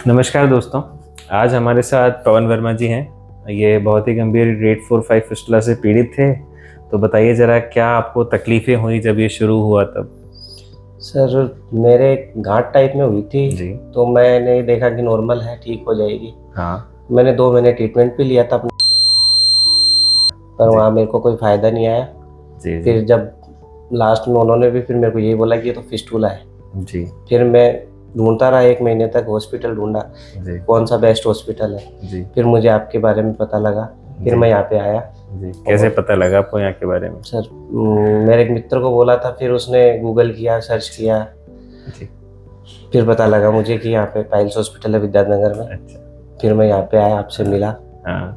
नमस्कार दोस्तों। आज हमारे साथ पवन वर्मा जी हैं। ये बहुत ही गंभीर ग्रेड 4-5 फिस्टुला से पीड़ित थे। तो बताइए ज़रा, क्या आपको तकलीफ़ें हुई जब ये शुरू हुआ तब? सर, मेरे गांठ टाइप में हुई थी। जी। तो मैंने देखा कि नॉर्मल है, ठीक हो जाएगी। हाँ। मैंने 2 महीने ट्रीटमेंट भी लिया था पर जी। वहाँ मेरे को कोई फ़ायदा नहीं आया। जी, जी। फिर जब लास्ट में उन्होंने भी फिर मेरे को यही बोला कि ये तो फिस्टुला है। जी, फिर मैं ढूँढता रहा, 1 महीने तक हॉस्पिटल ढूँढा, जी, कौन-सा बेस्ट हॉस्पिटल है। जी, फिर मुझे आपके बारे में पता लगा, फिर जी, मैं यहाँ पे आया। जी। कैसे और पता लगा आपको यहाँ के बारे में? सर, मेरे एक मित्र को बोला था, फिर उसने गूगल किया, सर्च किया, जी। फिर पता लगा मुझे कि यहाँ पे पाइल्स हॉस्पिटल है विद्यानगर में। अच्छा। फिर मैं यहाँ पे आया, आपसे मिला, हाँ।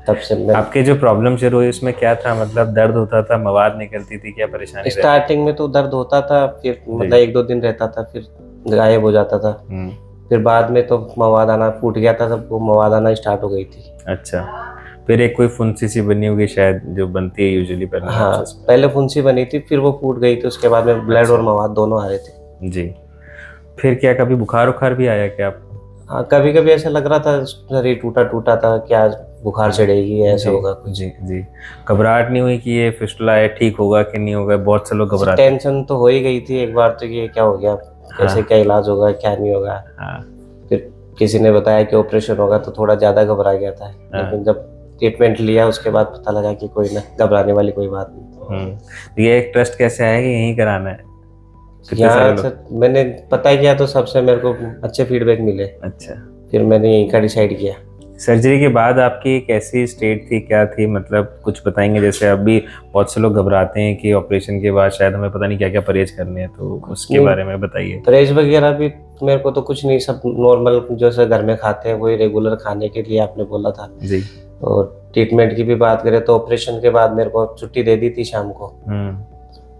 तब से मैं आपके जो प्रॉब्लम शुरू हुई उसमें क्या था? मतलब दर्द होता था, मवाद निकलती थी, क्या परेशानी रहती? स्टार्टिंग में तो दर्द होता था, फिर मतलब जी। 1-2 दिन रहता था, फिर गायब हो जाता था। हुँ। फिर बाद में तो मवाद आना फूट गया था, तब वो मवाद आना स्टार्ट हो गई थी। अच्छा। फिर एक कोई फुंसी-सी बनी होगी शायद, जो बनती है यूजुअली हाँ, परनेप्सिस में। पहले फुंसी बनी थी, फिर वो फूट गई थी, उसके बाद में ब्लड अच्छा। और मवाद दोनों आ रहे थे। जी। फिर क्या कभी बुखार-वुखार भी आया क्या आपको? हाँ, कभी-कभी ऐसा लग रहा था शरीर टूटा-टूटा था, क्या बुखार चढ़ेगी, ऐसा जी, होगा कुछ। जी, जी। घबराहट नहीं हुई कि ये फिस्टुला है, ठीक होगा कि नहीं होगा? बहुत से लोग ऐसे घबराते हैं। टेंशन तो हो ही गई थी एक बार तो कि ये क्या हो गया, कैसे हाँ, क्या इलाज होगा, क्या नहीं होगा। हाँ, फिर किसी ने बताया कि ऑपरेशन होगा तो थोड़ा ज़्यादा घबरा गया था। हाँ। लेकिन जब ट्रीटमेंट लिया उसके बाद पता लगा कि कोई ना, घबराने वाली कोई बात नहीं। तो ये एक ट्रस्ट कैसे आया कि यहीं कराना है? कितने सारे यहाँ लोग? से मैंने पता किया तो सबसे मेरे को अच्छे फीडबैक मिले। अच्छा। फिर मैंने यहीं का डिसाइड किया। सर्जरी के बाद आपकी कैसी स्टेट थी, क्या थी? मतलब कुछ बताएँगे? जैसे अभी बहुत से लोग घबराते हैं कि ऑपरेशन के बाद शायद हमें पता नहीं क्या-क्या परहेज़ करने हैं, तो उसके नहीं, बारे में बताइए। परहेज वगैरह भी मेरे को तो कुछ नहीं, सब नॉर्मल जैसे घर में खाते हैं वही रेगुलर खाने के लिए आपने बोला था। जी। और ट्रीटमेंट की भी बात करें तो ऑपरेशन के बाद मेरे को छुट्टी दे दी थी शाम को। हुँ,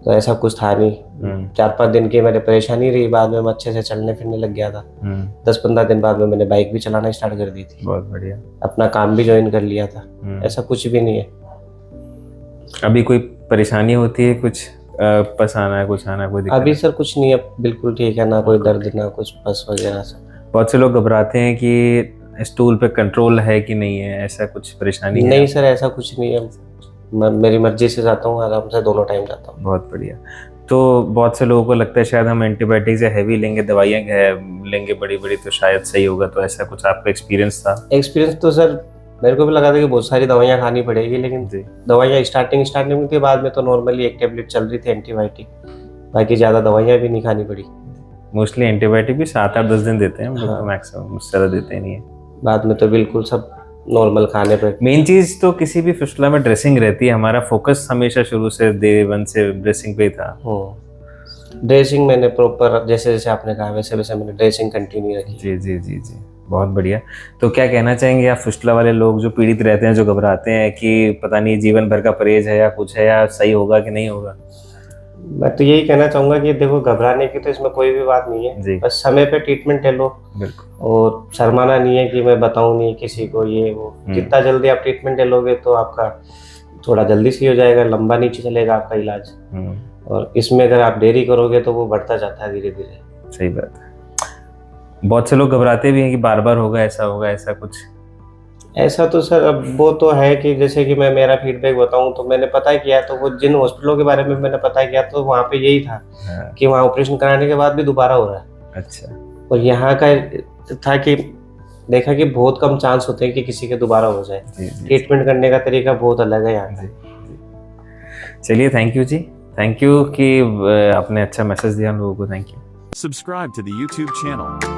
तो ऐसा कुछ था नहीं। हुँ, 4-5 दिन की मेरे परेशानी रही, बाद में मैं अच्छे से चलने फिरने लग गया था। हुँ। 10-15 दिन बाद में मैंने बाइक भी चलाना स्टार्ट कर दी थी। बहुत बढ़िया। अपना काम भी जॉइन कर लिया था। हुँ। ऐसा कुछ भी नहीं है। अभी कोई परेशानी होती है कुछ? पस आना, कुछ आना, कोई दिक्कत? अभी सर कुछ नहीं है, बिल्कुल ठीक है, ना कोई बिल्कुल दर्द ठीक। ना कुछ बस वगैरह सब। बहुत से लोग घबराते हैं कि स्टूल पे कंट्रोल है कि नहीं है, ऐसा कुछ परेशानी है नहीं आप? सर, ऐसा कुछ नहीं है। मैं मेरी मर्ज़ी से जाता हूँ, आराम से दोनों टाइम जाता हूँ। बहुत बढ़िया। तो बहुत से लोगों को लगता है शायद हम एंटीबायोटिक्स या हेवी लेंगे, दवाइयाँ लेंगे बड़ी-बड़ी तो शायद सही होगा, तो ऐसा कुछ आपका एक्सपीरियंस था? एक्सपीरियंस तो सर मेरे को भी लगा था कि बहुत सारी दवाइयाँ खानी पड़ेगी, लेकिन जी। दवाइयाँ स्टार्टिंग में थी, बाद में तो नॉर्मली एक टैबलेट चल रही थी एंटीबायोटिक। बाकी ज़्यादा दवाइयाँ भी नहीं खानी पड़ी। मोस्टली एंटीबायोटिक भी 7-8 10 दिन देते हैं हम लोग तो हाँ, मैक्सिमम, उससे ज़्यादा देते ही नहीं है। बाद में तो बिल्कुल सब नॉर्मल खाने पे। मेन चीज़ तो किसी भी फिस्टुला में ड्रेसिंग रहती है, हमारा फ़ोकस हमेशा शुरू से डे 1 से ड्रेसिंग पे ही था। ड्रेसिंग मैंने प्रॉपर जैसे-जैसे आपने कहा वैसे-वैसे मैंने ड्रेसिंग कंटिन्यू रखी। जी, जी, जी, जी। बहुत बढ़िया। तो क्या कहना चाहेंगे आप फिस्टुला वाले लोग जो पीड़ित रहते हैं, जो घबराते हैं कि पता नहीं जीवन भर का परहेज़ है या कुछ है या सही होगा कि नहीं होगा? मैं तो यही कहना चाहूँगा कि देखो, घबराने की तो इसमें कोई भी बात नहीं है। जी। बस समय पे ट्रीटमेंट ले लो बिल्कुल। और शर्माना नहीं है कि मैं बताऊँ नहीं किसी को ये वो। जितना जल्दी आप ट्रीटमेंट ले लोगे तो आपका थोड़ा जल्दी सही हो जाएगा, लंबा नहीं चलेगा आपका इलाज। हुँ, और इसमें अगर आप देरी करोगे तो वो बढ़ता जाता है धीरे-धीरे। सही बात है। बहुत से लोग घबराते भी हैं कि बार-बार होगा, ऐसा कुछ? ऐसा तो सर अब वो तो है कि जैसे कि मैं मेरा फीडबैक बताऊँ तो मैंने पता किया, तो वो जिन हॉस्पिटलों के बारे में मैंने पता किया तो वहाँ पे यही था हाँ, कि वहाँ ऑपरेशन कराने के बाद भी दोबारा हो रहा है। अच्छा। और यहाँ का था कि देखा कि बहुत कम चांस होते हैं कि किसी के दोबारा हो जाए। जी, जी, ट्रीटमेंट करने का तरीका बहुत अलग है यहाँ जी, का। जी। चलिए थैंक यू जी। थैंक यू कि आपने अच्छा मैसेज दिया हम लोगों को। Thank you. Subscribe to the YouTube channel